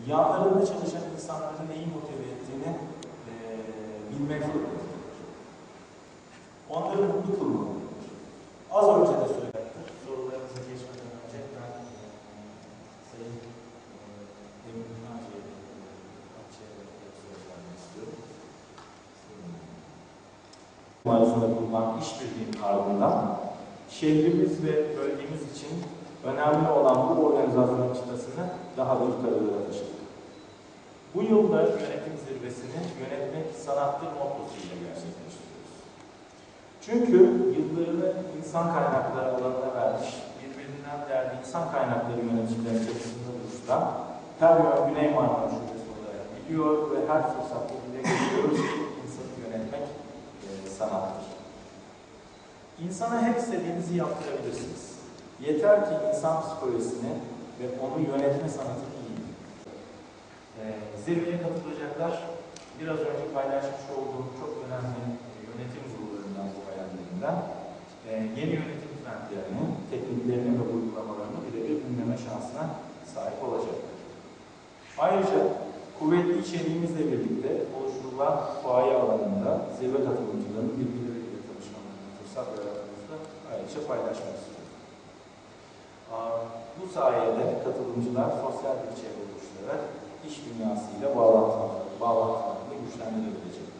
yanlarında çalışan insanları neyi motive ettiğini bilmek zorundadır. Onları mutlu kılmalıdır. Az önce de söyledim. Sorularınıza geçmeden önce ben Sayın Demir'in Akçay'a söz vermek istiyorum. Maruzunda bulunan işbirliğinin ardından şehrimiz ve bölgemiz için önemli olan bu organizasyon çıtasını daha da yukarılara taşıdık. Bu yılda yönetim zirvesini yönetmek sanattır mottosuyla gerçekleştiriyoruz. Çünkü yıllarını insan kaynakları alanına vermiş, birbirinden değerli insan kaynakları yöneticileri çatısında buluşturan her yön Güney Marmara Şubesi olarak biliyor ve her fırsatta dile getiriyoruz ki insanı yönetmek sanattır. İnsana hep istediğinizi yaptırabilirsiniz. Yeter ki insan psikolojisini ve onu yönetme sanatını iyi bilin. Zirveye katılacaklar, biraz önce paylaşmış olduğum çok önemli yönetim ruhlarından, bu hayallerinden yeni yönetim trendlerini, tekniklerini ve uygulamalarını birebir dinleme şansına sahip olacaklar. Ayrıca kuvvetli içeriğimizle birlikte oluşturulan fuaye alanında zirve katılımcılarının birbirleriyle tanışmalarına fırsat yarattığımızda ayrıca paylaşmak istiyorum. Bu sayede katılımcılar sosyal bir çevre oluşturarak iş dünyasıyla bağlantılarını güçlendirebilecekler.